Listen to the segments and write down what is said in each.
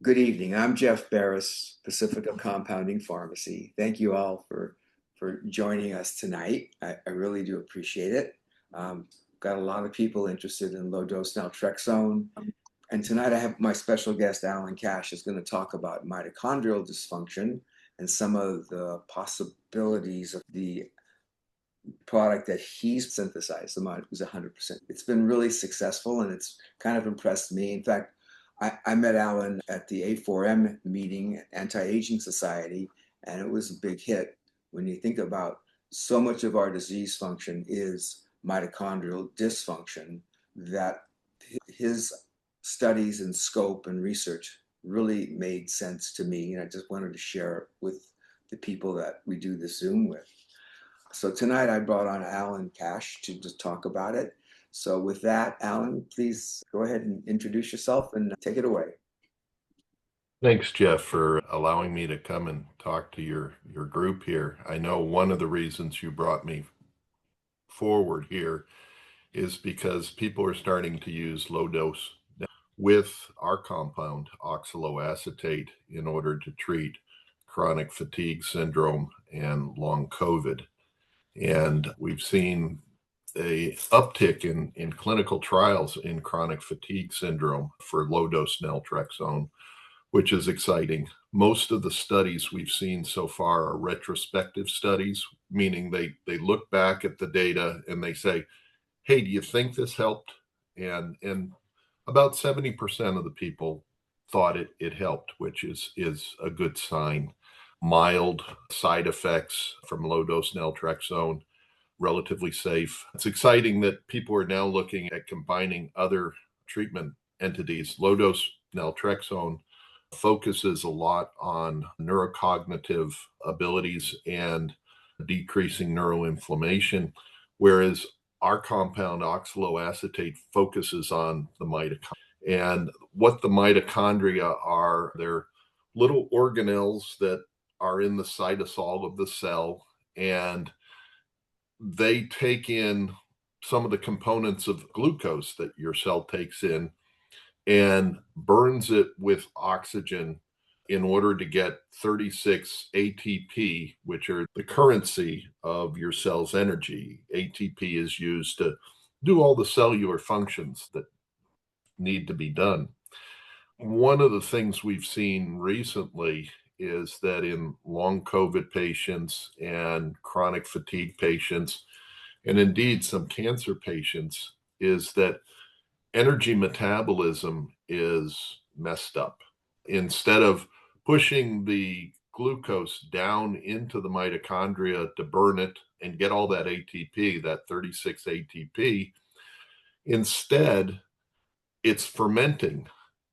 Good evening. I'm Jeff Barris, Pacifica Compounding Pharmacy. Thank you all for joining us tonight. I really do appreciate it. Got a lot of people interested in low dose naltrexone. And tonight I have my special guest, Alan Cash, is going to talk about mitochondrial dysfunction and some of the possibilities of the product that he's synthesized. The mod was 100%. It's been really successful and it's kind of impressed me. In fact, I met Alan at the A4M meeting, Anti-Aging Society, and it was a big hit. When you think about so much of our disease function is mitochondrial dysfunction, that his studies and scope and research really made sense to me. And I just wanted to share it with the people that we do this Zoom with. So tonight I brought on Alan Cash to just talk about it. So with that, Alan, please go ahead and introduce yourself and take it away. Thanks, Jeff, for allowing me to come and talk to your group here. I know one of the reasons you brought me forward here is because people are starting to use low dose with our compound, oxaloacetate, in order to treat chronic fatigue syndrome and long COVID. And we've seen a uptick in clinical trials in chronic fatigue syndrome for low dose naltrexone, which is exciting. Most of the studies we've seen so far are retrospective studies, meaning they look back at the data and they say, hey, do you think this helped? And about 70% of the people thought it helped, which is a good sign. Mild side effects from low dose naltrexone, relatively safe. It's exciting that people are now looking at combining other treatment entities. Low dose naltrexone focuses a lot on neurocognitive abilities and decreasing neuroinflammation, whereas our compound oxaloacetate focuses on the mitochondria. And what the mitochondria are, they're little organelles that are in the cytosol of the cell, and they take in some of the components of glucose that your cell takes in and burns it with oxygen in order to get 36 ATP, which are the currency of your cell's energy. ATP is used to do all the cellular functions that need to be done. One of the things we've seen recently is that in long COVID patients and chronic fatigue patients, and indeed some cancer patients, is that energy metabolism is messed up. Instead of pushing the glucose down into the mitochondria to burn it and get all that ATP, that 36 ATP, instead it's fermenting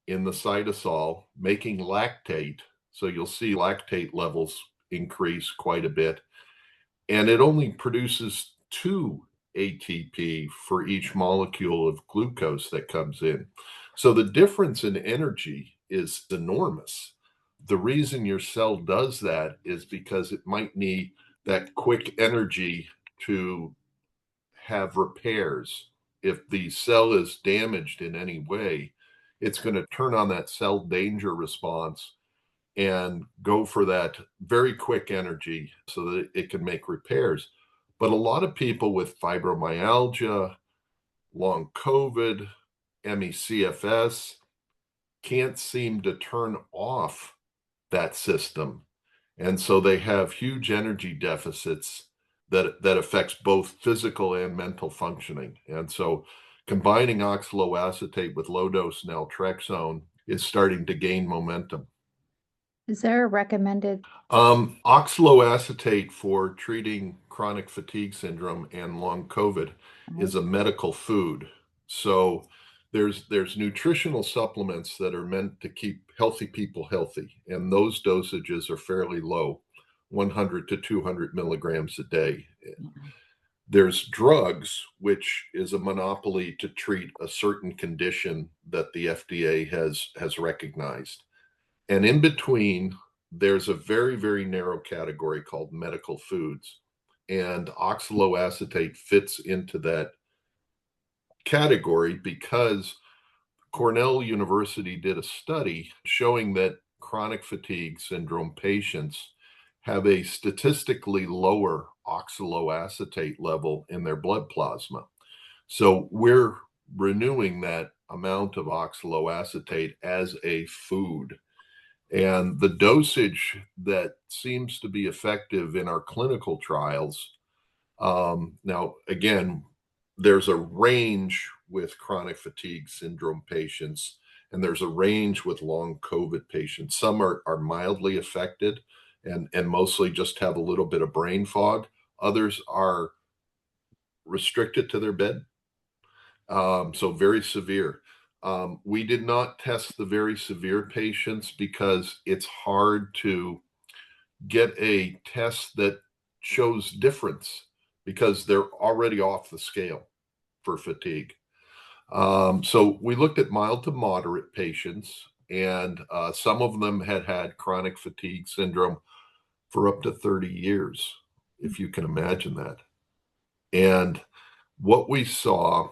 in the cytosol, making lactate. So you'll see lactate levels increase quite a bit. And it only produces 2 ATP for each molecule of glucose that comes in. So the difference in energy is enormous. The reason your cell does that is because it might need that quick energy to have repairs. If the cell is damaged in any way, it's going to turn on that cell danger response and go for that very quick energy so that it can make repairs. But a lot of people with fibromyalgia, long COVID, ME/CFS can't seem to turn off that system. And so they have huge energy deficits that affects both physical and mental functioning. And so combining oxaloacetate with low dose naltrexone is starting to gain momentum. Is there a recommended? Oxaloacetate for treating chronic fatigue syndrome and long COVID is a medical food. So there's nutritional supplements that are meant to keep healthy people healthy, and those dosages are fairly low, 100 to 200 milligrams a day. There's drugs, which is a monopoly to treat a certain condition that the FDA has recognized. And in between, there's a very, very narrow category called medical foods. And oxaloacetate fits into that category because Cornell University did a study showing that chronic fatigue syndrome patients have a statistically lower oxaloacetate level in their blood plasma. So we're renewing that amount of oxaloacetate as a food. And the dosage that seems to be effective in our clinical trials, now, again, there's a range with chronic fatigue syndrome patients, and there's a range with long COVID patients. Some are mildly affected and mostly just have a little bit of brain fog. Others are restricted to their bed, so very severe. We did not test the very severe patients because it's hard to get a test that shows difference because they're already off the scale for fatigue. So we looked at mild to moderate patients, and some of them had had chronic fatigue syndrome for up to 30 years, if you can imagine that. And what we saw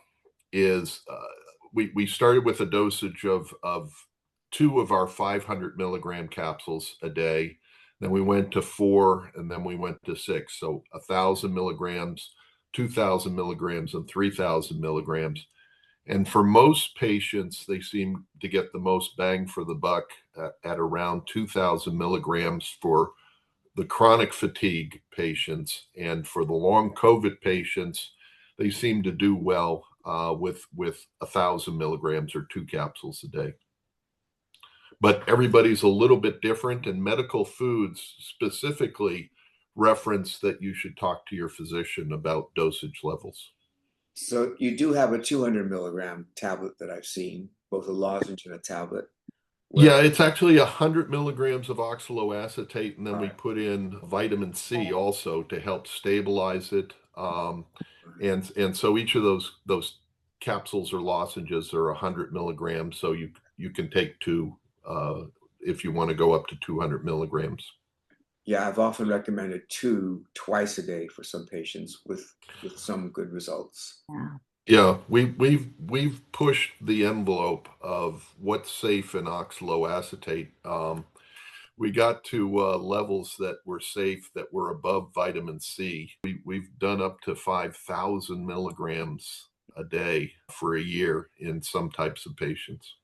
is we started with a dosage of 2 of our 500 milligram capsules a day. Then we went to 4, and then we went to 6. So 1,000 milligrams, 2,000 milligrams, and 3,000 milligrams. And for most patients, they seem to get the most bang for the buck at around 2,000 milligrams for the chronic fatigue patients. And for the long COVID patients, they seem to do well with 1,000 milligrams or 2 capsules a day. But everybody's a little bit different, and medical foods specifically reference that you should talk to your physician about dosage levels. So you do have a 200 milligram tablet that I've seen, both a lozenge and a tablet. Yeah, it's actually 100 milligrams of oxaloacetate, and then we Right. put in vitamin C also to help stabilize it. And so each of those capsules or lozenges are 100 milligrams. So you can take 2 if you want to go up to 200 milligrams. Yeah, I've often recommended 2 twice a day for some patients with some good results. Yeah. Yeah, we've pushed the envelope of what's safe in oxaloacetate. We got to levels that were safe, that were above vitamin C. We've done up to 5,000 milligrams a day for a year in some types of patients.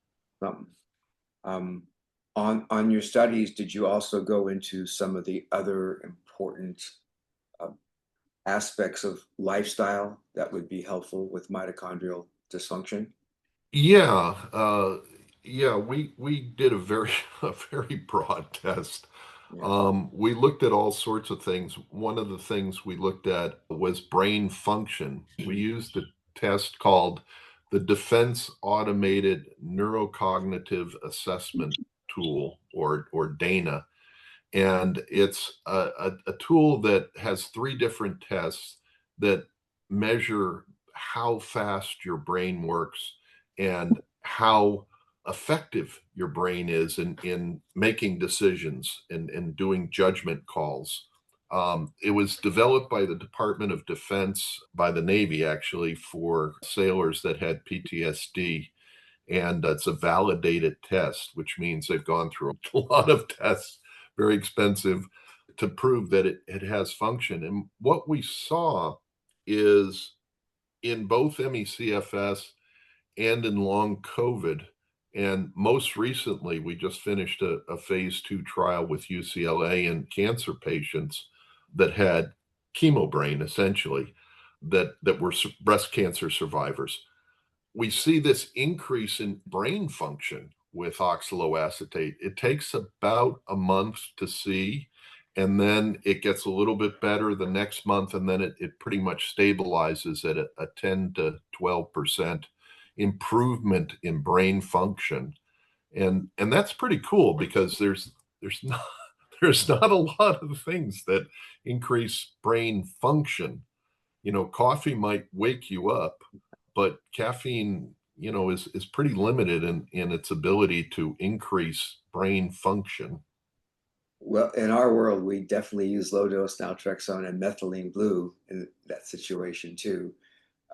Um, on your studies, did you also go into some of the other important aspects of lifestyle that would be helpful with mitochondrial dysfunction? Yeah, yeah, we did a very a very broad test. Yeah. We looked at all sorts of things. One of the things we looked at was brain function. We used a test called the Defense Automated Neurocognitive Assessment Tool, or DANA. And it's a tool that has 3 different tests that measure how fast your brain works and how effective your brain is in making decisions and doing judgment calls. It was developed by the Department of Defense, by the Navy actually, for sailors that had PTSD. And it's a validated test, which means they've gone through a lot of tests, very expensive, to prove that it has function. And what we saw is in both ME/CFS and in long COVID, and most recently, we just finished a phase 2 trial with UCLA in cancer patients that had chemo brain, essentially, that were breast cancer survivors. We see this increase in brain function with oxaloacetate. It takes about a month to see, and then it gets a little bit better the next month, and then it pretty much stabilizes at a 10 to 12% improvement in brain function. And that's pretty cool because there's not there's not a lot of things that increase brain function. Coffee might wake you up, but caffeine, is pretty limited in its ability to increase brain function. Well, in our world, we definitely use low dose naltrexone and methylene blue in that situation too.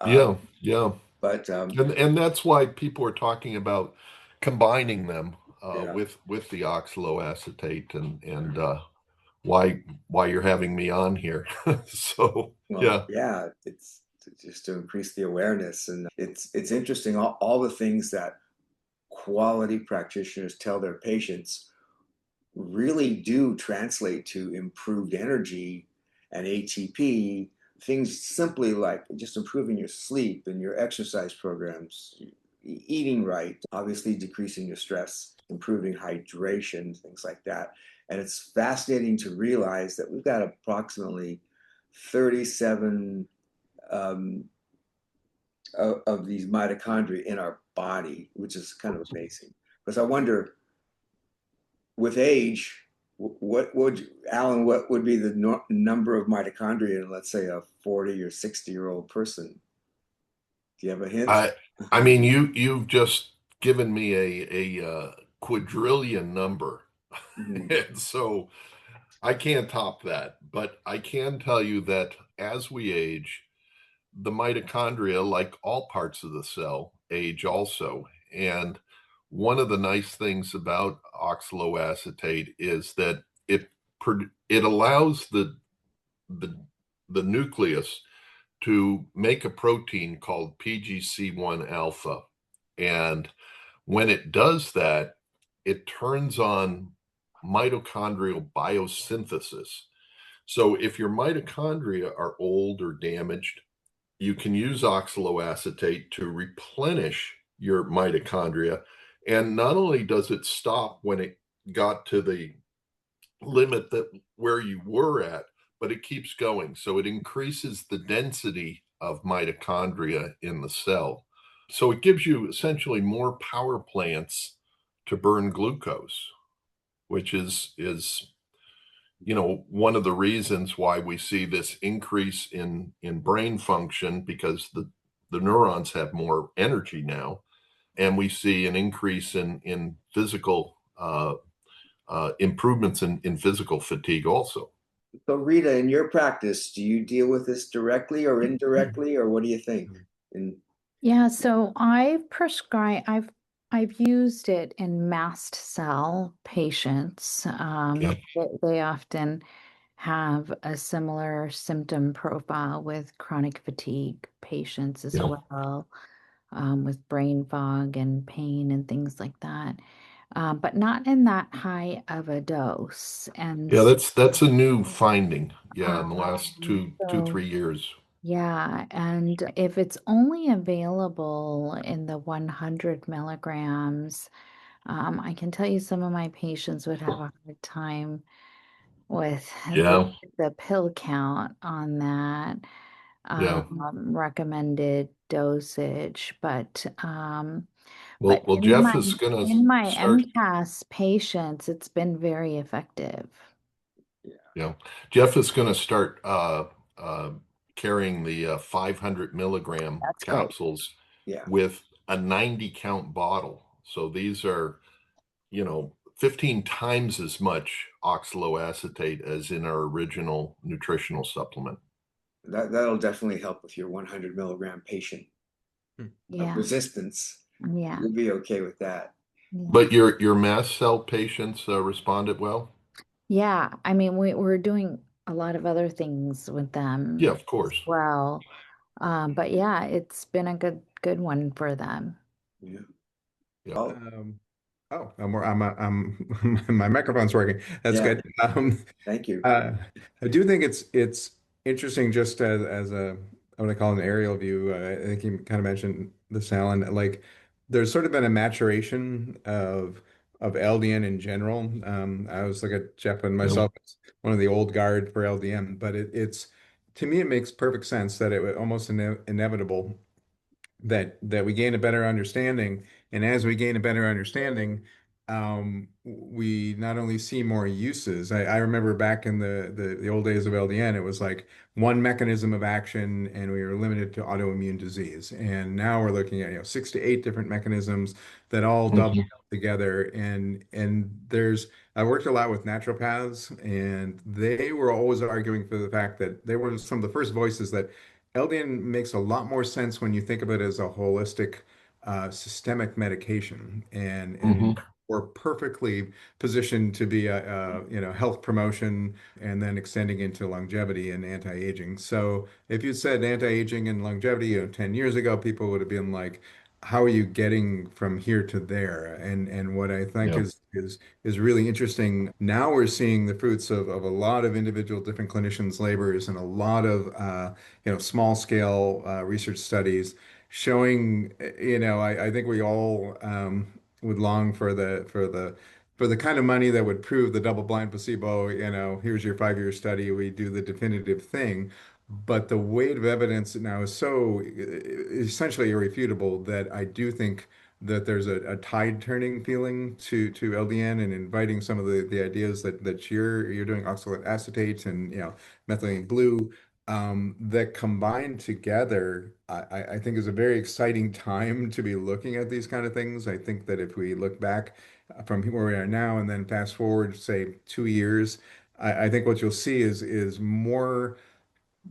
Yeah, Um, yeah. But And that's why people are talking about combining them yeah, with the oxaloacetate and why you're having me on here. So well, yeah, yeah, it's just to increase the awareness, and it's interesting all the things that quality practitioners tell their patients really do translate to improved energy and ATP. Things simply like just improving your sleep and your exercise programs, eating right, obviously decreasing your stress, improving hydration, things like that. And it's fascinating to realize that we've got approximately 37 um, of these mitochondria in our body, which is kind of amazing. Because I wonder, with age, what would Alan? What would be the number of mitochondria in, let's say, a 40 or 60-year-old person? Do you have a hint? I I mean you've just given me a quadrillion number, Mhm. and so I can't top that. But I can tell you that as we age, the mitochondria, like all parts of the cell, age also. And one of the nice things about oxaloacetate is that it allows the the nucleus to make a protein called PGC1 alpha. And when it does that, it turns on mitochondrial biosynthesis. So if your mitochondria are old or damaged, you can use oxaloacetate to replenish your mitochondria. And not only does it stop when it got to the limit that where you were at, but it keeps going. So it increases the density of mitochondria in the cell. So it gives you essentially more power plants to burn glucose, which is one of the reasons why we see this increase in brain function, because the neurons have more energy now, and we see an increase in physical improvements in physical fatigue also. So, Rita, in your practice, do you deal with this directly or indirectly, or what do you think? In Yeah, so I've used it in mast cell patients. Yeah, They often have a similar symptom profile with chronic fatigue patients as yeah, well, with brain fog and pain and things like that. But not in that high of a dose. And yeah. That's a new finding. Yeah, in the last um, two, so 3 years. yeah, and if it's only available in the 100 milligrams, I can tell you some of my patients would have a hard time with Yeah, the pill count on that yeah. recommended dosage, Well, but well, Jeff is going to in my start. MCAS patients, it's been very effective. yeah, Yeah, Jeff is going to start carrying the 500 milligram That's great. capsules yeah. with a 90 count bottle. So these are, 15 times as much oxaloacetate as in our original nutritional supplement. That'll definitely help with your 100 milligram patient Yeah, resistance. yeah, You'll be okay with that. yeah. But your mast cell patients responded well? Yeah, I mean, we're doing a lot of other things with Yeah, them of as course. well. But yeah, it's been a good one for them. Yeah. Yeah. Oh, Um, oh, my microphone's working. That's yeah. good. Thank you. I do think it's interesting just as a what I call an aerial view. I think you kind of mentioned the Salin. Like, there's sort of been a maturation of LDN in general. I always look at Jeff and Yeah. myself as one of the old guard for LDN, but it's to me it makes perfect sense that it was almost inevitable that we gain a better understanding. And as we gain a better understanding, we not only see more uses. I remember back in the old days of LDN, it was like one mechanism of action, and we were limited to autoimmune disease. And now we're looking at 6 to 8 different mechanisms that all Mhm. dovetail together. And there's I worked a lot with naturopaths, and they were always arguing for the fact that they were some of the first voices that LDN makes a lot more sense when you think of it as a holistic, systemic medication, and Hmm. we're perfectly positioned to be a health promotion and then extending into longevity and anti-aging. So if you said anti-aging and longevity, 10 years ago, people would have been like, how are you getting from here to there? And what I think Yeah. is really interesting. Now we're seeing the fruits of a lot of individual different clinicians' labors and a lot of small scale research studies showing, I think we all would long for the kind of money that would prove the double-blind placebo, here's your 5-year study, we do the definitive thing. But the weight of evidence now is so essentially irrefutable that I do think that there's a tide turning feeling to LDN, and inviting some of the ideas that you're doing, oxalate acetate and methylene blue, that combined together, I think is a very exciting time to be looking at these kind of things. I think that if we look back from where we are now and then fast forward, say 2 years, I think what you'll see is more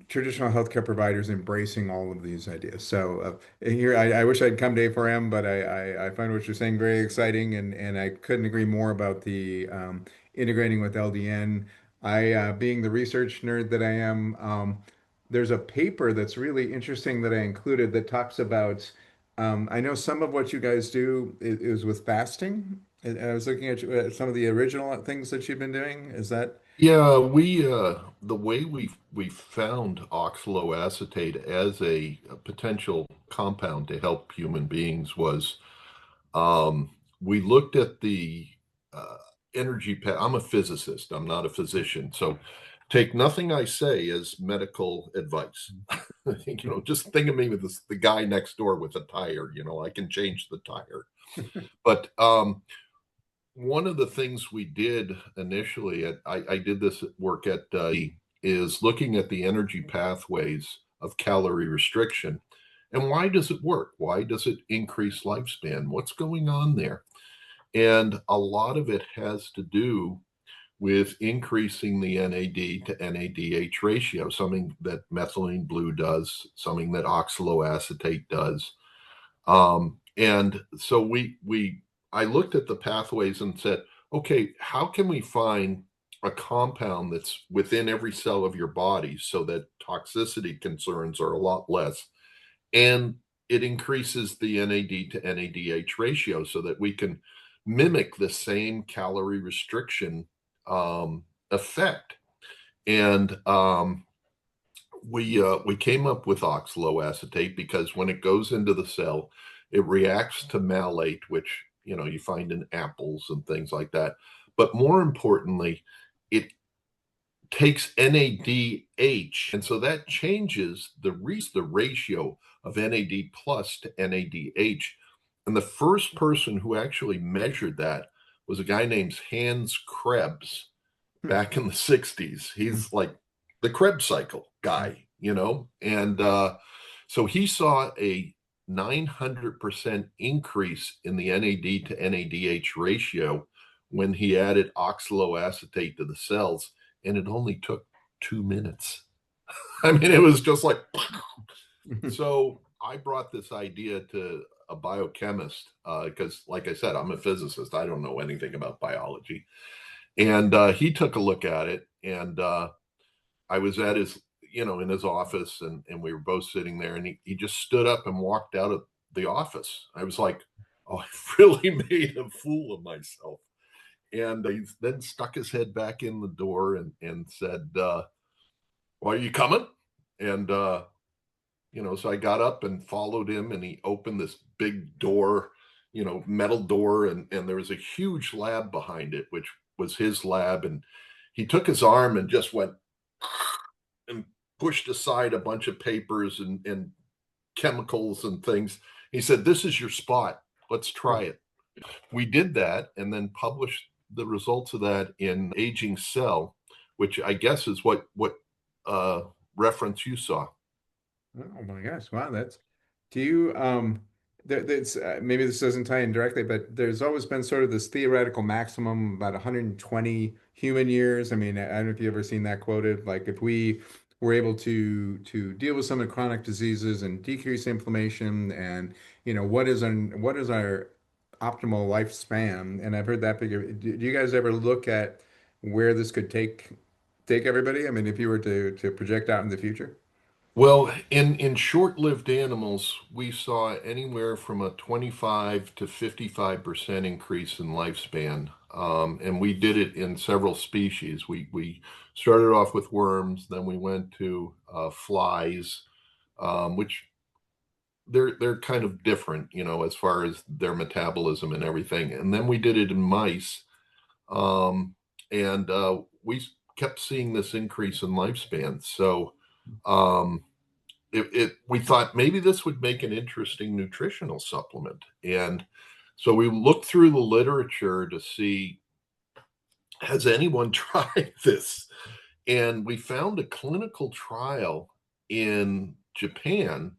traditional healthcare providers embracing all of these ideas. So here, I wish I'd come to A4M, but I find what you're saying very exciting, and I couldn't agree more about the integrating with LDN. Being the research nerd that I am, there's a paper that's really interesting that I included that talks about. I know some of what you guys do is with fasting. I was looking at some of the original things that you've been doing. Is that? Yeah, we the way we found oxaloacetate as a potential compound to help human beings was we looked at the uh, energy path. I'm a physicist. I'm not a physician, so take nothing I say as medical advice. Just think of me with the guy next door with a tire. I can change the tire. But one of the things we did initially, I did this work at is looking at the energy pathways of calorie restriction. And why does it work? Why does it increase lifespan? What's going on there? And a lot of it has to do with increasing the NAD to NADH ratio, something that methylene blue does, something that oxaloacetate does. And so I looked at the pathways and said, okay, how can we find a compound that's within every cell of your body so that toxicity concerns are a lot less, and it increases the NAD to NADH ratio so that we can mimic the same calorie restriction effect. And we came up with oxaloacetate because when it goes into the cell, it reacts to malate, which you find in apples and things like that. But more importantly, it takes NADH, and so that changes the ratio of NAD plus to NADH. And the first person who actually measured that was a guy named Hans Krebs back in the 60s. He's like the Krebs cycle guy, and so he saw a 900% increase in the NAD to NADH ratio when he added oxaloacetate to the cells, and it only took 2 minutes. I mean, it was just like, so I brought this idea to a biochemist because, like I said, I'm a physicist. I don't know anything about biology. And he took a look at it, and I was at in his office, and we were both sitting there, and he just stood up and walked out of the office. I was like, oh, I really made a fool of myself. And he then stuck his head back in the door and said, well, are you coming? And, so I got up and followed him, and he opened this big door, metal door, and there was a huge lab behind it, which was his lab. And he took his arm and just went and pushed aside a bunch of papers and chemicals and things. He said, "This is your spot. Let's try it." We did that and then published the results of that in Aging Cell, which I guess is what reference you saw. Oh my gosh, wow, do you that's maybe this doesn't tie in directly, but there's always been sort of this theoretical maximum about 120 human years. I mean, I don't know if you've ever seen that quoted. Like if we we're able to deal with some of the chronic diseases and decrease inflammation. And what is our optimal lifespan? And I've heard that figure. Do you guys ever look at where this could take everybody? I mean, if you were to project out in the future. Well, in short-lived animals, we saw anywhere from a 25 to 55% increase in lifespan. And we did it in several species. We started off with worms, then we went to flies, which they're kind of different, as far as their metabolism and everything. And then we did it in mice, and we kept seeing this increase in lifespan. So we thought maybe this would make an interesting nutritional supplement. And so we looked through the literature to see, has anyone tried this? And we found a clinical trial in Japan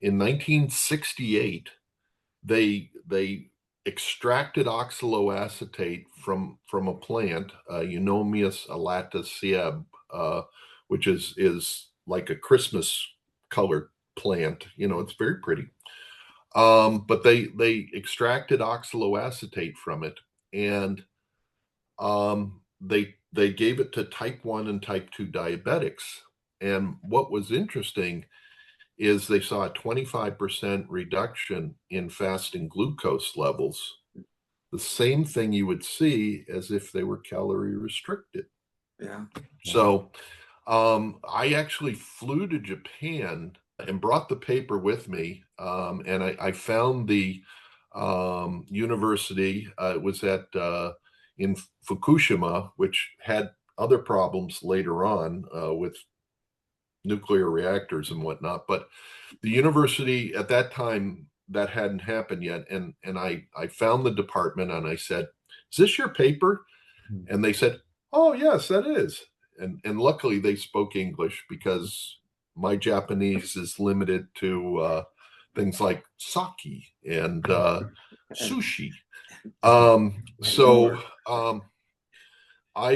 in 1968. They extracted oxaloacetate from a plant, Eunomias alata Sieb, which is like a Christmas colored plant. It's very pretty. But they extracted oxaloacetate from it, and they gave it to type 1 and type 2 diabetics. And what was interesting is they saw a 25% reduction in fasting glucose levels, the same thing you would see as if they were calorie restricted. Yeah. So I actually flew to Japan and brought the paper with me, and I found the university. It was in Fukushima, which had other problems later on with nuclear reactors and whatnot. But the university at that time, that hadn't happened yet. And I found the department and I said, "Is this your paper?" And they said, "Oh, yes, that is." And luckily they spoke English, because my Japanese is limited to things like sake and sushi. So I